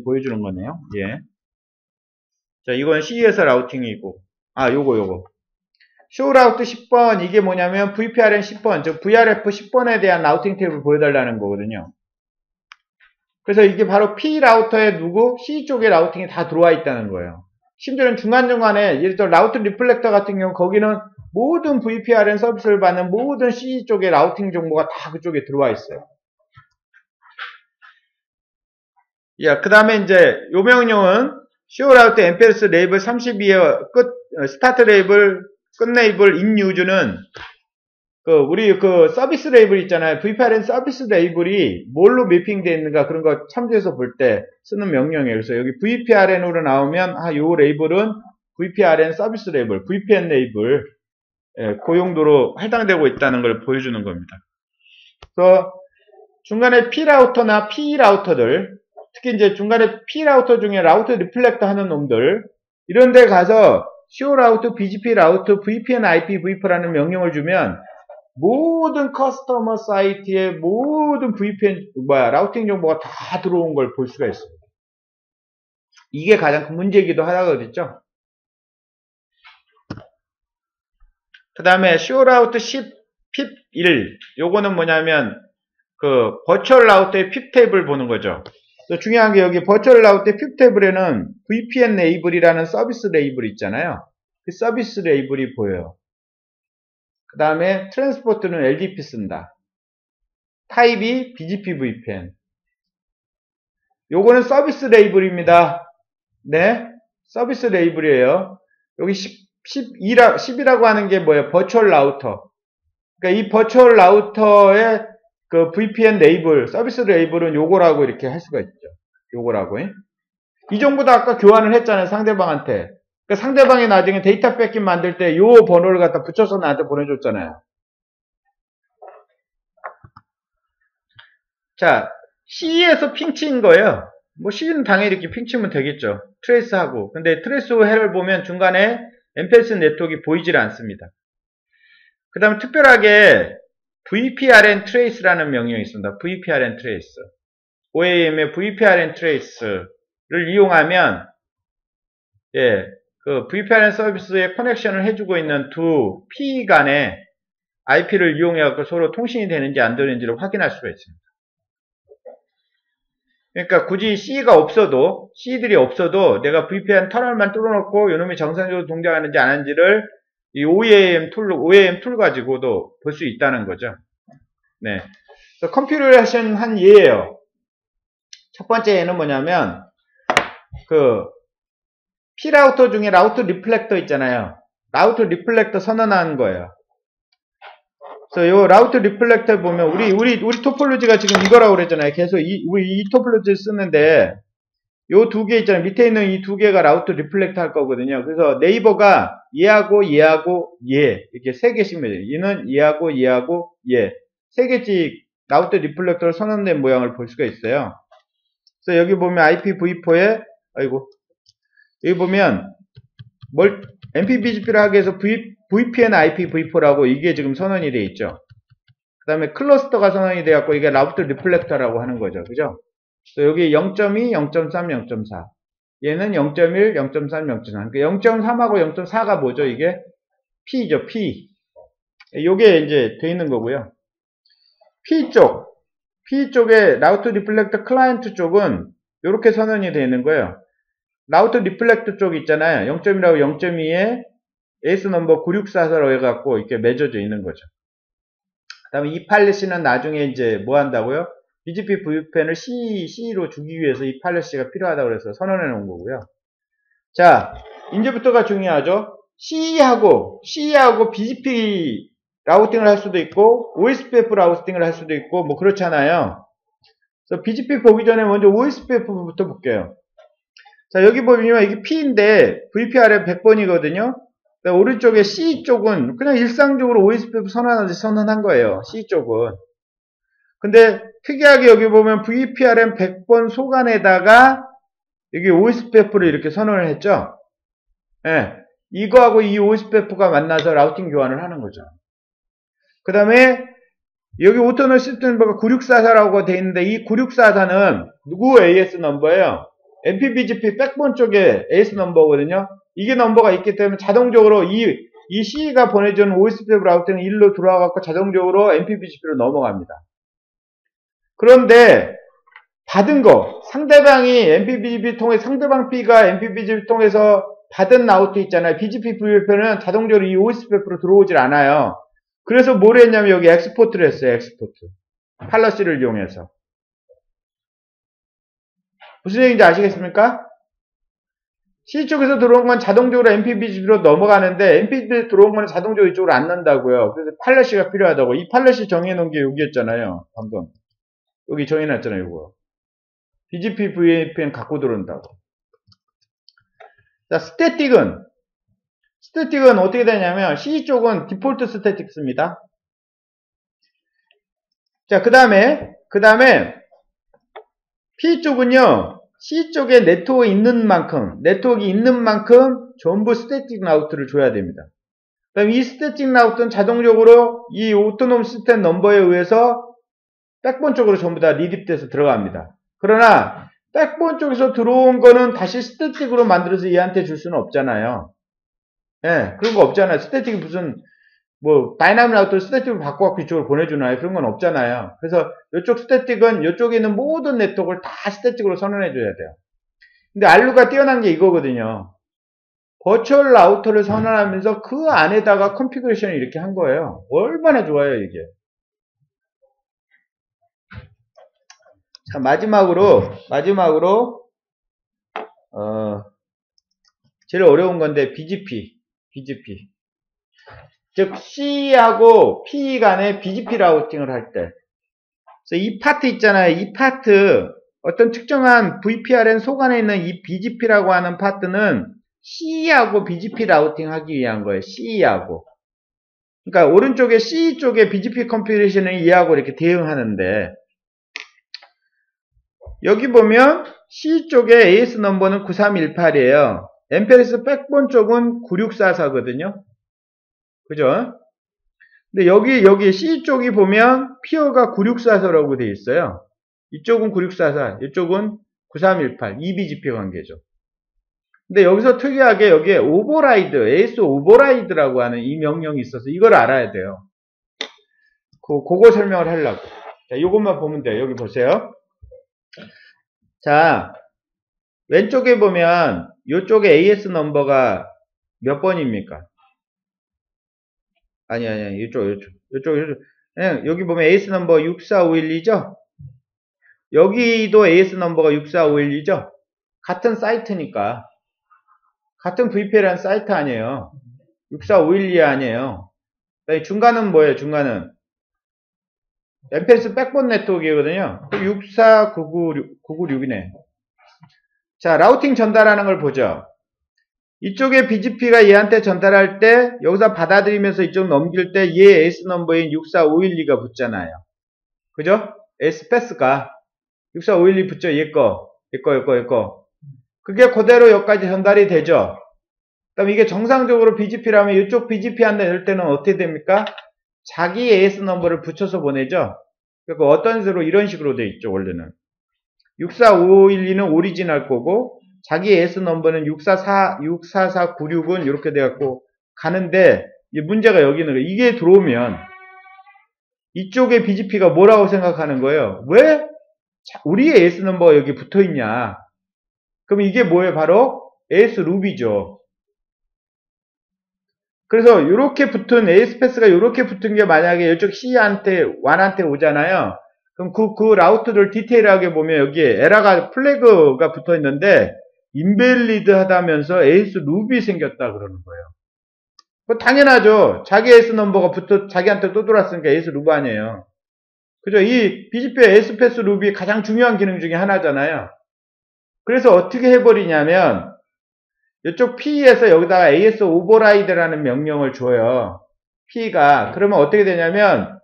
보여주는 거네요. 예. 자, 이건 C에서 라우팅이고, 요거. 쇼라우트 10번, 이게 뭐냐면 VPRN 10번, 즉 VRF 10번에 대한 라우팅 탭을 보여달라는 거거든요. 그래서 이게 바로 P 라우터에 누구? C 쪽에 라우팅이 다 들어와 있다는 거예요. 심지어는 중간중간에, 예를 들어 라우트 리플렉터 같은 경우 거기는 모든 VPRN 서비스를 받는 모든 C 쪽의 라우팅 정보가 다 그쪽에 들어와 있어요. 야, 그 다음에 이제 요 명령은 쇼라우트 MPLS 레이블 32의 스타트 레이블, 끝 레이블, 인 유즈는 우리 서비스 레이블 있잖아요. VPRN 서비스 레이블이 뭘로 매핑되어 있는가 그런 거 참조해서 볼 때 쓰는 명령이에요. 그래서 여기 VPRN으로 나오면, 요 레이블은 VPRN 서비스 레이블, VPN 레이블, 그 용도로 할당되고 있다는 걸 보여주는 겁니다. 그래서 중간에 P 라우터나 P 라우터들, 특히 이제 중간에 P 라우터 중에 라우트 리플렉터 하는 놈들, 이런 데 가서 CO 라우트, BGP 라우트, VPN IP, VP라는 명령을 주면 모든 커스터머 사이트에 모든 VPN, 라우팅 정보가 다 들어온 걸 볼 수가 있습니다. 이게 가장 큰 문제이기도 하다고 그랬죠. 그 다음에 CO 라우트 10, PIP 1. 요거는 뭐냐면, 버추얼 라우트의 PIP 탭을 보는 거죠. 중요한 게 여기 버추얼 라우트의 PIP 탭에는 VPN 레이블이라는 서비스 레이블 있잖아요. 그 서비스 레이블이 보여요. 그 다음에 트랜스포트는 LDP 쓴다. 타입이 BGP VPN. 요거는 서비스 레이블입니다. 네, 서비스 레이블이에요. 여기 10이라고 하는 게 뭐예요? 버추얼 라우터. 그러니까 이 버추얼 라우터의 VPN 레이블, 서비스 레이블은 요거라고 이렇게 할 수가 있죠. 요거라고. 이 정보도 아까 교환을 했잖아요, 상대방한테. 그러니까 상대방이 나중에 데이터 뺏긴 만들 때 요 번호를 갖다 붙여서 나한테 보내줬잖아요. 자, C에서 핑 친 거예요. 뭐 C는 당연히 이렇게 핑 치면 되겠죠. 트레이스하고. 근데 트레이스 헤를 보면 중간에 MPLS 네트워크가 보이질 않습니다. 그 다음에 특별하게 VPRN trace라는 명령이 있습니다. VPRN trace. OAM의 VPRN trace를 이용하면, VPRN 서비스에 커넥션을 해주고 있는 두 P 간의 IP를 이용해서 서로 통신이 되는지 안 되는지를 확인할 수가 있습니다. 그러니까 굳이 C들이 없어도 내가 VPN 터널만 뚫어놓고 이놈이 정상적으로 동작하는지 안 하는지를 이 OAM 툴 가지고도 볼 수 있다는 거죠. 네. 그래서 컴퓨레이션 한 예예요. 첫 번째 예는 뭐냐면, P 라우터 중에 라우트 리플렉터 있잖아요. 라우트 리플렉터 선언하는 거예요. 그래서 요 라우트 리플렉터 보면, 우리 토폴로지가 지금 이거라고 그랬잖아요. 계속 우리 이 토폴로지를 쓰는데, 요 두 개 있잖아요. 밑에 있는 이 두 개가 라우트 리플렉터 할 거거든요. 그래서 네이버가 얘하고 얘 이렇게 세 개씩 매요. 얘는 얘하고 얘 세 개씩 라우트 리플렉터로 선언된 모양을 볼 수가 있어요. 그래서 여기 보면 IPv4에 여기 보면 MPBGP를 하기 위해서 VPN IPv4라고 이게 지금 선언이 되어 있죠. 그 다음에 클러스터가 선언이 되었고 이게 라우트 리플렉터라고 하는 거죠. 그죠? 여기 0.2, 0.3, 0.4. 얘는 0.1, 0.3, 0.3. 그러니까 0.3하고 0.4가 뭐죠? 이게 P죠, P. 요게 이제 돼 있는 거고요. P 쪽에 라우트 리플렉터 클라이언트 쪽은 이렇게 선언이 되어 있는 거예요. 라우트 리플렉터 쪽 있잖아요. 0.1하고 0.2에 에이스 넘버 9644로 해갖고 이렇게 맺어져 있는 거죠. 그 다음에 이 팔레시는 나중에 이제 뭐 한다고요? BGP VPN을 C로 주기 위해서 이 팔레시가 필요하다고 해서 선언해 놓은 거고요. 자, 이제부터가 중요하죠. C하고 BGP 라우팅을 할 수도 있고 OSPF 라우팅을 할 수도 있고 뭐 그렇잖아요. 그래서 BGP 보기 전에 먼저 OSPF부터 볼게요. 자, 여기 보면 이게 P인데 VPR은 100번이거든요. 오른쪽에 C 쪽은 그냥 일상적으로 OSPF 선언하듯이 선언한 거예요. C 쪽은. 근데 특이하게 여기 보면 VPRM 100번 소간에다가 여기 OSPF를 이렇게 선언을 했죠. 예. 이거하고 이 OSPF가 만나서 라우팅 교환을 하는 거죠. 그 다음에 여기 오터널 시스템 넘버가 9644라고 되어 있는데 이 9644는 누구 AS 넘버예요? MPBGP 백본 쪽에 AS 넘버거든요. 이게 넘버가 있기 때문에 자동적으로 이 C가 보내준 OSPF 라우터는 1로 들어와갖고 자동적으로 MPBGP로 넘어갑니다. 그런데 받은 거, 상대방이 MPBGP 통해 상대방 B가 MPBGP 통해서 받은 라우터 있잖아요. BGP VPN은 자동적으로 이 OSPF로 들어오질 않아요. 그래서 뭘 했냐면 여기 엑스포트를 했어요. 엑스포트. 팔러시를 이용해서. 무슨 얘기인지 아시겠습니까? C 쪽에서 들어온 건 자동적으로 MPBGP로 넘어가는데 MPBGP 들어온 건 자동적으로 이쪽으로 안 난다고요. 그래서 팔러시가 필요하다고. 이 팔러시 정해놓은 게 여기였잖아요. 방금. 여기 정해놨잖아요. 이거. BGP VPN 갖고 들어온다고. 자, 스태틱은 어떻게 되냐면 C 쪽은 디폴트 스태틱 씁니다. 자, 그 다음에 P 쪽은요, C 쪽에 네트워크가 있는 만큼 전부 스태틱 라우트를 줘야 됩니다. 그 다음에 이 스태틱 라우트는 자동적으로 이 오토놈 시스템 넘버에 의해서 백본 쪽으로 전부 다 리딥돼서 들어갑니다. 그러나 백본 쪽에서 들어온 거는 다시 스태틱으로 만들어서 얘한테 줄 수는 없잖아요. 예, 그런 거 없잖아요. 스태틱이 무슨 다이나믹 라우터를 스태틱으로 바꿔갖고 이쪽으로 보내주나요? 그런 건 없잖아요. 그래서 이쪽 스태틱은 이쪽에 있는 모든 네트워크를 다 스태틱으로 선언해줘야 돼요. 근데 알루가 뛰어난 게 이거거든요. 버추얼 라우터를 선언하면서 그 안에다가 컨피그레이션을 이렇게 한 거예요. 얼마나 좋아요, 이게. 자, 마지막으로, 제일 어려운 건데, BGP. 즉, C하고 P 간의 BGP 라우팅을 할 때. 그래서 이 파트 있잖아요. 이 파트, 어떤 특정한 VPRN 속 안에 있는 이 BGP라고 하는 파트는 C하고 BGP 라우팅 하기 위한 거예요. C하고. 그러니까, 오른쪽에 C 쪽에 BGP 컨피그레이션을 이해하고 이렇게 대응하는데, 여기 보면 C 쪽에 AS 넘버는 9318이에요. MPLS 백본 쪽은 9644거든요. 그죠? 근데 여기 C 쪽이 보면 피어가 9644라고 되어 있어요. 이쪽은 9644, 이쪽은 9318, EBGP 관계죠. 근데 여기서 특이하게 여기에 오버라이드, AS 오버라이드라고 하는 이 명령이 있어서 이걸 알아야 돼요. 그거 설명을 하려고. 자, 요것만 보면 돼요. 여기 보세요. 자, 왼쪽에 보면 이쪽에 AS 넘버가 몇 번입니까? 아니, 이쪽. 여기 보면 AS 넘버 64512죠? 여기도 AS 넘버가 64512죠? 같은 사이트니까. 같은 VPN이라는 사이트 아니에요. 64512 아니에요. 중간은 뭐예요, 중간은? MPLS 백본 네트워크이거든요. 64996이네. 자, 라우팅 전달하는 걸 보죠. 이쪽에 BGP가 얘한테 전달할 때 여기서 받아들이면서 이쪽 넘길 때 얘 AS 넘버인 64512가 붙잖아요. 그죠? AS 패스가 64512 붙죠. 얘 거. 그게 그대로 여기까지 전달이 되죠. 그럼 이게 정상적으로 BGP라면 이쪽 BGP한테 낼 때는 어떻게 됩니까? 자기 AS 넘버를 붙여서 보내죠. 그러니까 어떤 식으로 이런 식으로 돼 있죠. 원래는 64512는 오리지널 거고 자기 AS 넘버는 64496은 이렇게 돼갖고 가는데 문제가 여기는 거예요. 이게 들어오면 이쪽에 BGP가 뭐라고 생각하는 거예요? 왜 우리의 AS 넘버가 여기 붙어 있냐? 그럼 이게 뭐예요? 바로 AS 루비죠. 그래서 이렇게 붙은 AS 패스가 이렇게 붙은 게 만약에 이쪽 C한테 완한테 오잖아요. 그럼 그 라우트를 디테일하게 보면 여기에 에러가 플래그가 붙어 있는데 인밸리드 하다면서 AS 루비 생겼다 그러는 거예요. 당연하죠. 자기 AS 넘버가 자기한테 또 들어왔으니까 AS 루비 아니에요. 그죠? 이 BGP의 AS 패스 루비 가장 중요한 기능 중에 하나잖아요. 그래서 어떻게 해버리냐면 이쪽 P에서 여기다가 AS 오버라이드라는 명령을 줘요. P가. 그러면 어떻게 되냐면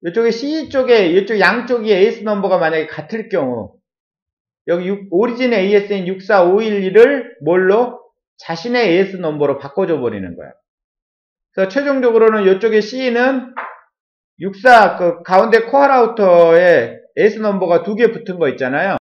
이쪽에 C 쪽에 이쪽 양쪽이 AS 넘버가 만약에 같을 경우 여기 오리진 AS인 64512를 뭘로? 자신의 AS 넘버로 바꿔줘 버리는 거야. 그래서 최종적으로는 이쪽에 C는 그 가운데 코어 라우터에 AS 넘버가 2개 붙은 거 있잖아요.